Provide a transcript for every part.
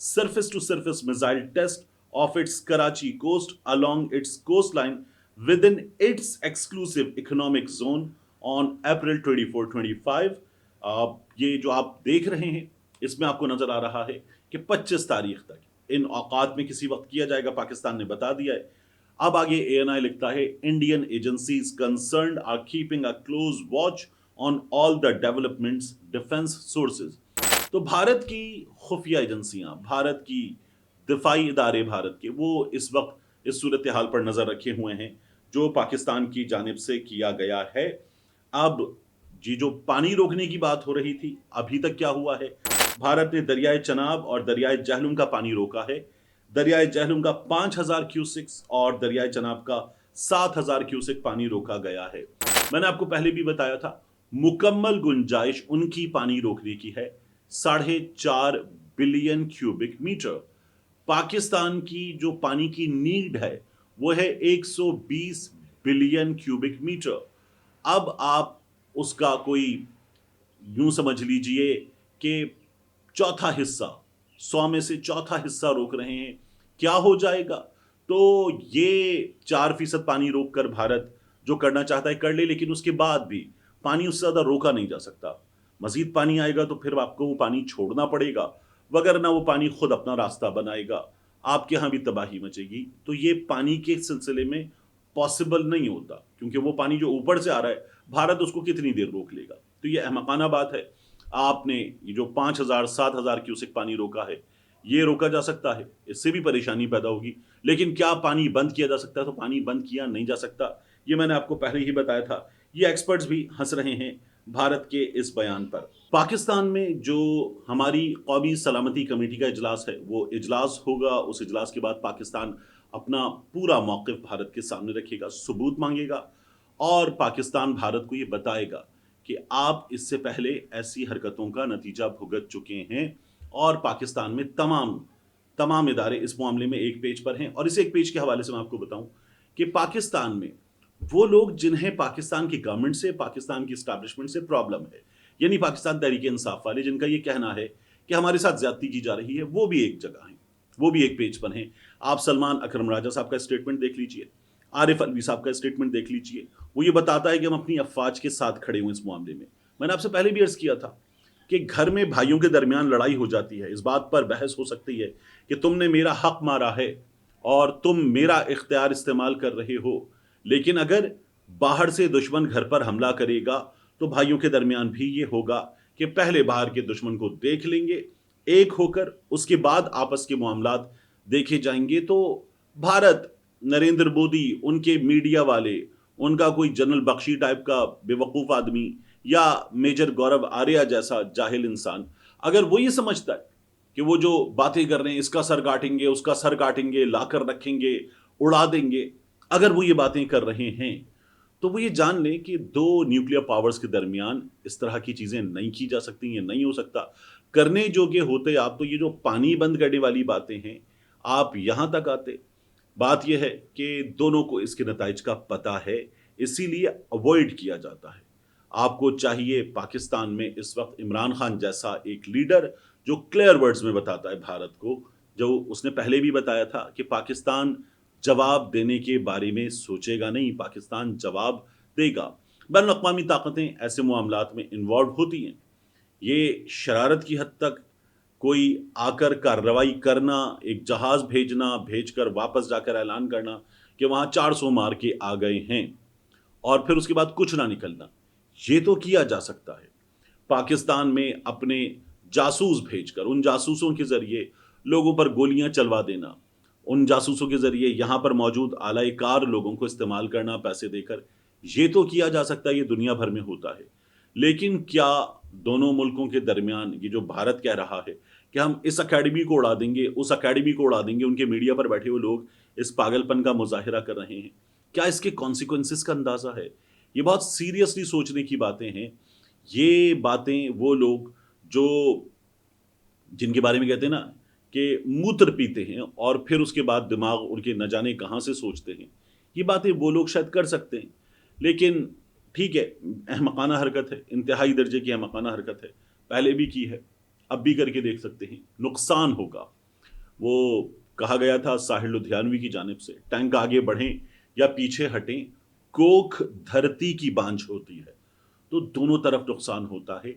surface to surface missile test of its Karachi coast along its coastline within its exclusive economic zone on April 24, 25. یہ جو آپ دیکھ رہے ہیں اس میں آپ کو نظر آ رہا ہے کہ 25 تاریخ تک ان اوقات میں کسی وقت کیا جائے گا، پاکستان نے بتا دیا ہے۔ اب آگے ANI لکھتا ہے Indian agencies concerned are keeping a close watch on all the developments defence sources. تو بھارت کی خفیہ ایجنسیاں، بھارت کی دفاعی ادارے بھارت کے، وہ اس وقت اس صورتحال پر نظر رکھے ہوئے ہیں جو پاکستان کی جانب سے کیا گیا ہے۔ اب جی جو پانی روکنے کی بات ہو رہی تھی، ابھی تک کیا ہوا ہے؟ بھارت نے دریائے چناب اور دریائے جہلم کا پانی روکا ہے۔ دریائے جہلم کا 5000 کیوسکس اور دریائے چناب کا 7000 کیوسک پانی روکا گیا ہے۔ میں نے آپ کو پہلے بھی بتایا تھا مکمل گنجائش ان کی پانی روکنے کی ہے 4.5 بلین کیوبک میٹر۔ پاکستان کی جو پانی کی نیڈ ہے وہ ہے 120 بلین کیوبک میٹر۔ اب آپ اس کا کوئی یوں سمجھ لیجئے کہ چوتھا حصہ، 100 میں سے چوتھا حصہ روک رہے ہیں، کیا ہو جائے گا؟ تو یہ 4% پانی روک کر بھارت جو کرنا چاہتا ہے کر لے، لیکن اس کے بعد بھی پانی اس سے زیادہ روکا نہیں جا سکتا۔ مزید پانی آئے گا تو پھر آپ کو وہ پانی چھوڑنا پڑے گا، وگرنہ وہ پانی خود اپنا راستہ بنائے گا، آپ کے ہاں بھی تباہی مچے گی۔ تو یہ پانی کے سلسلے میں پاسبل نہیں ہوتا، کیونکہ وہ پانی جو اوپر سے آ رہا ہے بھارت اس کو کتنی دیر روک لے گا؟ تو یہ احمقانہ بات ہے۔ آپ نے یہ جو 5000 7000 کیوسک پانی روکا ہے یہ روکا جا سکتا ہے، اس سے بھی پریشانی پیدا ہوگی، لیکن کیا پانی بند کیا جا سکتا ہے؟ تو پانی بند کیا نہیں جا سکتا، یہ میں نے آپ کو پہلے ہی بتایا تھا۔ یہ ایکسپرٹس بھی ہنس رہے ہیں بھارت کے اس بیان پر۔ پاکستان میں جو ہماری قومی سلامتی کمیٹی کا اجلاس ہے وہ اجلاس ہوگا، اس اجلاس کے بعد پاکستان اپنا پورا موقف بھارت کے سامنے رکھے گا، ثبوت مانگے گا، اور پاکستان بھارت کو یہ بتائے گا کہ آپ اس سے پہلے ایسی حرکتوں کا نتیجہ بھگت چکے ہیں، اور پاکستان میں تمام ادارے اس معاملے میں ایک پیج پر ہیں۔ اور اس ایک پیج کے حوالے سے میں آپ کو بتاؤں کہ پاکستان میں وہ لوگ جنہیں پاکستان کی گورنمنٹ سے، پاکستان کی اسٹیبلشمنٹ سے پرابلم ہے، یعنی پاکستان تحریک انصاف والے، جن کا یہ کہنا ہے کہ ہمارے ساتھ زیادتی کی جا رہی ہے، وہ بھی ایک جگہ ہیں، وہ بھی ایک پیج پر ہیں۔ آپ سلمان اکرم راجہ صاحب کا اسٹیٹمنٹ دیکھ لیجئے، عارف الوی صاحب کا اسٹیٹمنٹ دیکھ لیجئے، وہ یہ بتاتا ہے کہ ہم اپنی افواج کے ساتھ کھڑے ہوئے اس معاملے میں۔ میں نے آپ سے پہلے بھی عرض کیا تھا کہ گھر میں بھائیوں کے درمیان لڑائی ہو جاتی ہے، اس بات پر بحث ہو سکتی ہے کہ تم نے میرا حق مارا ہے اور تم میرا اختیار استعمال کر رہے ہو، لیکن اگر باہر سے دشمن گھر پر حملہ کرے گا تو بھائیوں کے درمیان بھی یہ ہوگا کہ پہلے باہر کے دشمن کو دیکھ لیں گے ایک ہو کر، اس کے بعد آپس کے معاملات دیکھے جائیں گے۔ تو بھارت، نریندر مودی، ان کے میڈیا والے، ان کا کوئی جنرل بخشی ٹائپ کا بے وقوف آدمی یا میجر گورو آریہ جیسا جاہل انسان، اگر وہ یہ سمجھتا ہے کہ وہ جو باتیں کر رہے ہیں اس کا سر کاٹیں گے، اس کا سر کاٹیں گے، لا کر رکھیں گے، اڑا دیں گے، اگر وہ یہ باتیں کر رہے ہیں تو وہ یہ جان لیں کہ دو نیوکلیر پاورز کے درمیان اس طرح کی چیزیں نہیں کی جا سکتی، یہ نہیں ہو سکتا۔ کرنے جو کہ ہوتے آپ، تو یہ جو پانی بند کرنے والی باتیں ہیں آپ یہاں تک آتے۔ بات یہ ہے کہ دونوں کو اس کے نتائج کا پتہ ہے، اسی لیے اوائڈ کیا جاتا ہے۔ آپ کو چاہیے پاکستان میں اس وقت عمران خان جیسا ایک لیڈر جو کلیئر ورڈز میں بتاتا ہے بھارت کو، جو اس نے پہلے بھی بتایا تھا کہ پاکستان جواب دینے کے بارے میں سوچے گا نہیں، پاکستان جواب دے گا۔ بین الاقوامی طاقتیں ایسے معاملات میں انوالو ہوتی ہیں، یہ شرارت کی حد تک کوئی آ کر کارروائی کرنا، ایک جہاز بھیج کر واپس جا کر اعلان کرنا کہ وہاں 400 مار کے آ گئے ہیں، اور پھر اس کے بعد کچھ نہ نکلنا، یہ تو کیا جا سکتا ہے۔ پاکستان میں اپنے جاسوس بھیج کر، ان جاسوسوں کے ذریعے لوگوں پر گولیاں چلوا دینا، ان جاسوسوں کے ذریعے یہاں پر موجود اعلی کار لوگوں کو استعمال کرنا پیسے دے کر، یہ تو کیا جا سکتا ہے، یہ دنیا بھر میں ہوتا ہے۔ لیکن کیا دونوں ملکوں کے درمیان یہ جو بھارت کہہ رہا ہے کہ ہم اس اکیڈمی کو اڑا دیں گے، اس اکیڈمی کو اڑا دیں گے، ان کے میڈیا پر بیٹھے ہوئے لوگ اس پاگل پن کا مظاہرہ کر رہے ہیں، کیا اس کے کانسیکوینسز کا اندازہ ہے؟ یہ بہت سیریسلی سوچنے کی باتیں ہیں۔ یہ باتیں وہ لوگ جو جن کے بارے میں کہتے ہیں نا کہ موتر پیتے ہیں اور پھر اس کے بعد دماغ ان کے نہ جانے کہاں سے سوچتے ہیں، یہ باتیں وہ لوگ شاید کر سکتے ہیں، لیکن ٹھیک ہے، احمقانہ حرکت ہے، انتہائی درجے کی احمقانہ حرکت ہے، پہلے بھی کی ہے، اب بھی کر کے دیکھ سکتے ہیں، نقصان ہوگا۔ وہ کہا گیا تھا ساحر لدھیانوی کی جانب سے، ٹینک آگے بڑھیں یا پیچھے ہٹیں، کوکھ دھرتی کی بانجھ ہوتی ہے۔ تو دونوں طرف نقصان ہوتا ہے،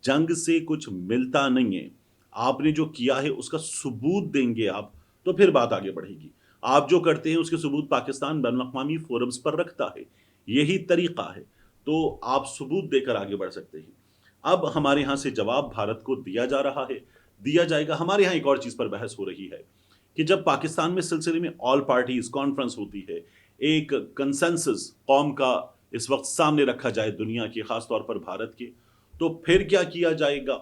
جنگ سے کچھ ملتا نہیں ہے۔ آپ نے جو کیا ہے اس کا ثبوت دیں گے آپ، تو پھر بات آگے بڑھے گی۔ آپ جو کرتے ہیں اس کے ثبوت پاکستان بین الاقوامی فورمز پر رکھتا ہے، یہی طریقہ ہے، تو آپ ثبوت دے کر آگے بڑھ سکتے ہیں۔ اب ہمارے ہاں سے جواب بھارت کو دیا جا رہا ہے، دیا جائے گا۔ ہمارے ہاں ایک اور چیز پر بحث ہو رہی ہے کہ جب پاکستان میں اس سلسلے میں آل پارٹیز کانفرنس ہوتی ہے، ایک کنسنسس قوم کا اس وقت سامنے رکھا جائے دنیا کے، خاص طور پر بھارت کے، تو پھر کیا کیا جائے گا؟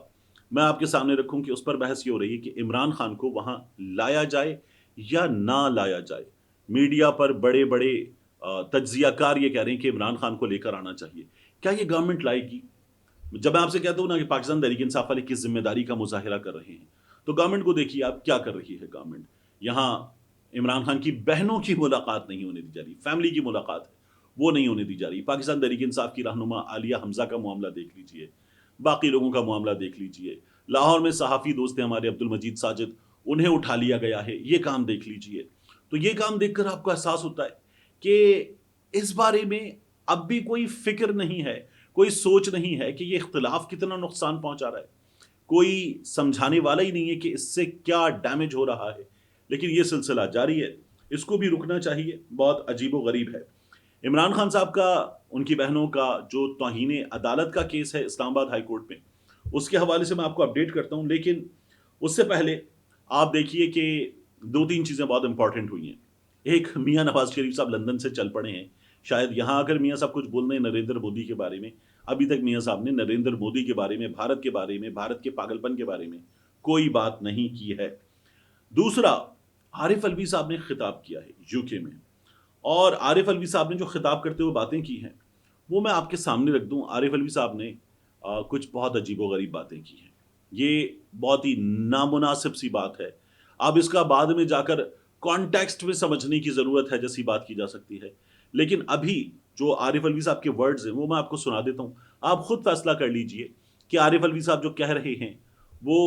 میں آپ کے سامنے رکھوں کہ اس پر بحث یہ ہو رہی ہے کہ عمران خان کو وہاں لایا جائے یا نہ لایا جائے۔ میڈیا پر بڑے بڑے تجزیہ کار یہ کہہ رہے ہیں کہ عمران خان کو لے کر آنا چاہیے۔ کیا یہ گورنمنٹ لائے گی؟ جب میں آپ سے کہتا ہوں نا کہ پاکستان تحریک انصاف والے کس ذمہ داری کا مظاہرہ کر رہے ہیں، تو گورنمنٹ کو دیکھیے آپ کیا کر رہی ہے۔ گورنمنٹ یہاں عمران خان کی بہنوں کی ملاقات نہیں ہونے دی جا رہی، فیملی کی ملاقات ہے وہ نہیں ہونے دی جا رہی۔ پاکستان تحریک انصاف کی رہنما عالیہ حمزہ کا معاملہ دیکھ لیجئے، باقی لوگوں کا معاملہ دیکھ لیجئے، لاہور میں صحافی دوست ہیں ہمارے عبد المجید ساجد، انہیں اٹھا لیا گیا ہے، یہ کام دیکھ لیجئے۔ تو یہ کام دیکھ کر آپ کو احساس ہوتا ہے کہ اس بارے میں اب بھی کوئی فکر نہیں ہے، کوئی سوچ نہیں ہے کہ یہ اختلاف کتنا نقصان پہنچا رہا ہے، کوئی سمجھانے والا ہی نہیں ہے کہ اس سے کیا ڈیمیج ہو رہا ہے۔ لیکن یہ سلسلہ جاری ہے، اس کو بھی رکنا چاہیے۔ بہت عجیب و غریب ہے۔ عمران خان صاحب کا، ان کی بہنوں کا جو توہین عدالت کا کیس ہے اسلام آباد ہائی کورٹ میں، اس کے حوالے سے میں آپ کو اپڈیٹ کرتا ہوں، لیکن اس سے پہلے آپ دیکھیے کہ دو تین چیزیں بہت امپورٹنٹ ہوئی ہیں۔ ایک، میاں نواز شریف صاحب لندن سے چل پڑے ہیں، شاید یہاں اگر میاں صاحب کچھ بول رہے ہیں نریندر مودی کے بارے میں، ابھی تک میاں صاحب نے نریندر مودی کے بارے میں، بھارت کے بارے میں، بھارت کے پاگل پن کے بارے میں کوئی بات نہیں کی ہے۔ دوسرا، عارف الوی صاحب نے خطاب کیا ہے یو کے میں، اور عارف الوی صاحب نے جو خطاب کرتے ہوئے باتیں کی ہیں وہ میں آپ کے سامنے رکھ دوں۔ عارف الوی صاحب نے کچھ بہت عجیب و غریب باتیں کی ہیں، یہ بہت ہی نامناسب سی بات ہے۔ اب اس کا بعد میں جا کر کانٹیکسٹ میں سمجھنے کی ضرورت ہے، جیسی بات کی جا سکتی ہے، لیکن ابھی جو عارف الوی صاحب کے ورڈز ہیں وہ میں آپ کو سنا دیتا ہوں، آپ خود فیصلہ کر لیجئے کہ عارف الوی صاحب جو کہہ رہے ہیں وہ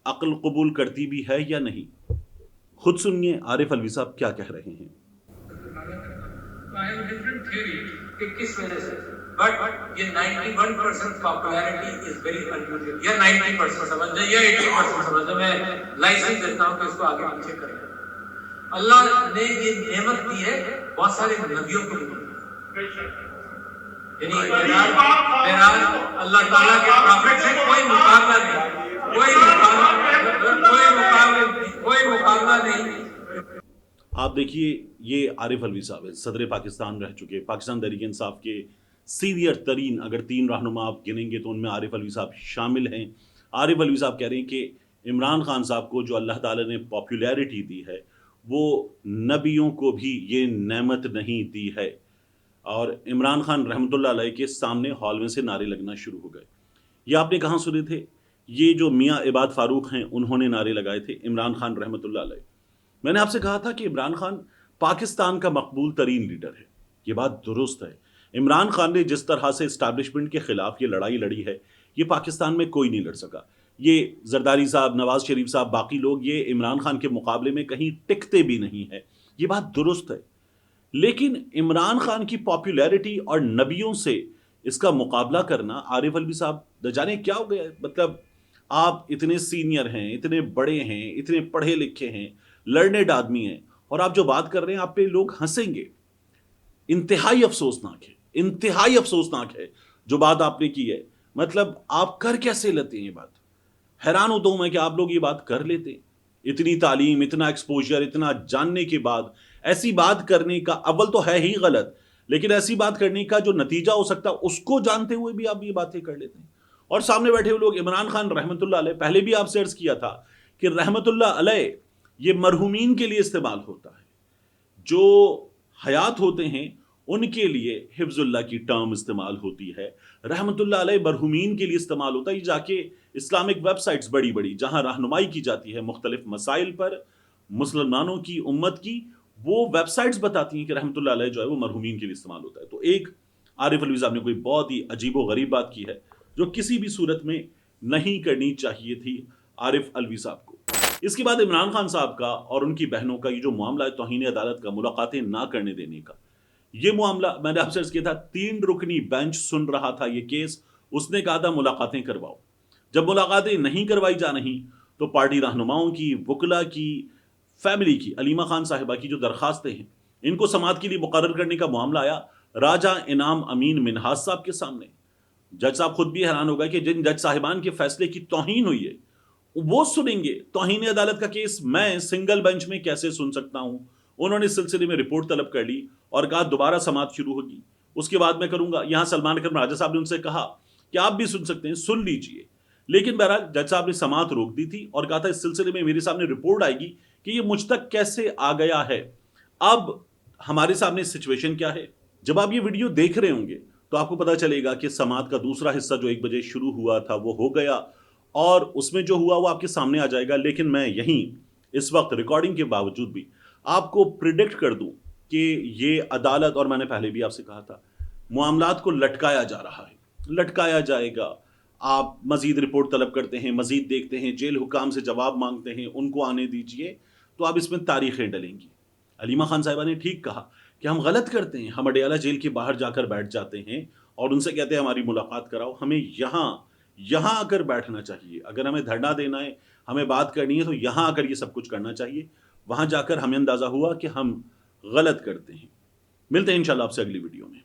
عقل قبول کرتی بھی ہے یا نہیں۔ خود سنیے عارف الوی صاحب کیا کہہ رہے ہیں۔ کہ کس وجہ سے، بٹ یہ 91% پاپولیرٹی از ویری انیوزل، یا 90% سمجھ جائیں یا 80% سمجھ جائیں، میں لائسنس دیتا ہوں کہ اس کو آگے پیچھے کریں۔ اللہ نے یہ نعمت دی ہے بہت سارے نبیوں کو بھی، یعنی بہرحال اللہ تعالیٰ کے پرافٹ سے کوئی مقابلہ نہیں، کوئی مقابلہ نہیں۔ آپ دیکھیے یہ عارف الوی صاحب ہے، صدر پاکستان رہ چکے، پاکستان تحریک انصاف کے سینئر ترین اگر 3 رہنما آپ گنیں گے تو ان میں عارف الوی صاحب شامل ہیں۔ عارف الوی صاحب کہہ رہے ہیں کہ عمران خان صاحب کو جو اللہ تعالیٰ نے پاپولیرٹی دی ہے وہ نبیوں کو بھی یہ نعمت نہیں دی ہے، اور عمران خان رحمۃ اللہ علیہ کے سامنے ہال میں سے نعرے لگنا شروع ہو گئے۔ یہ آپ نے کہاں سنے تھے؟ یہ جو میاں عباد فاروق ہیں انہوں نے نعرے لگائے تھے عمران خان رحمۃ اللہ علیہ۔ میں نے آپ سے کہا تھا کہ عمران خان پاکستان کا مقبول ترین لیڈر ہے، یہ بات درست ہے۔ عمران خان نے جس طرح سے اسٹیبلشمنٹ کے خلاف یہ لڑائی لڑی ہے، یہ پاکستان میں کوئی نہیں لڑ سکا۔ یہ زرداری صاحب، نواز شریف صاحب، باقی لوگ یہ عمران خان کے مقابلے میں کہیں ٹکتے بھی نہیں ہے، یہ بات درست ہے۔ لیکن عمران خان کی پاپولیرٹی اور نبیوں سے اس کا مقابلہ کرنا، عارف الوی صاحب نہ جانے کیا ہو گیا ہے۔ مطلب آپ اتنے سینئر ہیں، اتنے بڑے ہیں، اتنے پڑھے لکھے ہیں، لرنڈ آدمی ہیں، اور آپ جو بات کر رہے ہیں آپ پہ لوگ ہنسیں گے۔ انتہائی افسوسناک ہے، انتہائی افسوسناک ہے جو بات آپ نے کی ہے۔ مطلب آپ کر کیسے لیتے ہیں یہ بات؟ حیران ہوتا ہوں میں کہ آپ لوگ یہ بات کر لیتے ہیں۔ اتنی تعلیم، اتنا ایکسپوجر، اتنا جاننے کے بعد ایسی بات کرنے کا، اول تو ہے ہی غلط، لیکن ایسی بات کرنے کا جو نتیجہ ہو سکتا ہے اس کو جانتے ہوئے بھی آپ یہ باتیں کر لیتے ہیں۔ اور سامنے بیٹھے ہوئے لوگ، عمران خان رحمۃ اللہ علیہ، پہلے بھی آپ سے عرض کیا تھا کہ رحمۃ اللہ علیہ یہ مرحومین کے لیے استعمال ہوتا ہے، جو حیات ہوتے ہیں ان کے لیے حفظ اللہ کی ٹرم استعمال ہوتی ہے، رحمۃ اللہ علیہ مرحومین کے لیے استعمال ہوتا ہے۔ یہ جا کے اسلامک ویب سائٹس بڑی بڑی جہاں رہنمائی کی جاتی ہے مختلف مسائل پر مسلمانوں کی، امت کی، وہ ویب سائٹس بتاتی ہیں کہ رحمۃ اللہ علیہ جو ہے وہ مرحومین کے لیے استعمال ہوتا ہے۔ تو ایک عارف الوی صاحب نے کوئی بہت ہی عجیب و غریب بات کی ہے جو کسی بھی صورت میں نہیں کرنی چاہیے تھی عارف الوی صاحب کو۔ اس کے بعد عمران خان صاحب کا اور ان کی بہنوں کا یہ جو معاملہ ہے توہین عدالت کا، ملاقاتیں نہ کرنے دینے کا، یہ معاملہ میں نے آپ سے عرض کیا تھا 3 رکنی بینچ سن رہا تھا یہ کیس، اس نے کہا تھا ملاقاتیں کرواؤ. جب ملاقاتیں نہیں کروائی جا رہی تو پارٹی رہنماؤں کی، وکلا کی، فیملی کی، علیمہ خان صاحبہ کی جو درخواستیں ہیں ان کو سماعت کے لیے مقرر کرنے کا معاملہ آیا راجہ انعام امین منہاس صاحب کے سامنے. جج صاحب خود بھی حیران ہوگا کہ جن جج صاحبان کے فیصلے کی توہین ہوئی ہے وہ سنیں گے، توہین عدالت کا کیس میں سنگل بینچ میں کیسے سن سکتا ہوں. انہوں نے اس سلسلے میں رپورٹ طلب کر لی اور کہا دوبارہ سماعت شروع ہوگی، اس کے بعد میں کروں گا. یہاں سلمان اکرم راجہ صاحب نے ان سے کہا کہ آپ بھی سن سکتے ہیں، سن لیجئے، لیکن بہرحال جج صاحب نے سماعت روک دی تھی اور کہا تھا اس سلسلے میں میرے سامنے رپورٹ آئے گی کہ یہ مجھ تک کیسے آ گیا ہے. اب ہمارے سامنے سچویشن کیا ہے؟ جب آپ یہ ویڈیو دیکھ رہے ہوں گے تو آپ کو پتا چلے گا کہ سماعت کا دوسرا حصہ جو 1 بجے شروع ہوا تھا وہ ہو گیا اور اس میں جو ہوا وہ آپ کے سامنے آ جائے گا. لیکن میں یہیں اس وقت ریکارڈنگ کے باوجود بھی آپ کو پریڈکٹ کر دوں کہ یہ عدالت، اور میں نے پہلے بھی آپ سے کہا تھا، معاملات کو لٹکایا جا رہا ہے، لٹکایا جائے گا. آپ مزید رپورٹ طلب کرتے ہیں، مزید دیکھتے ہیں، جیل حکام سے جواب مانگتے ہیں، ان کو آنے دیجئے، تو آپ اس میں تاریخیں ڈلیں گی. علیمہ خان صاحبہ نے ٹھیک کہا کہ ہم غلط کرتے ہیں، ہم اڈیالہ جیل کے باہر جا کر بیٹھ جاتے ہیں اور ان سے کہتے ہیں ہماری ملاقات کراؤ. ہمیں یہاں آ کر بیٹھنا چاہیے. اگر ہمیں دھرنا دینا ہے، ہمیں بات کرنی ہے تو یہاں آ کر یہ سب کچھ کرنا چاہیے. وہاں جا کر ہمیں اندازہ ہوا کہ ہم غلط کرتے ہیں. ملتے ہیں انشاءاللہ آپ سے اگلی ویڈیو میں.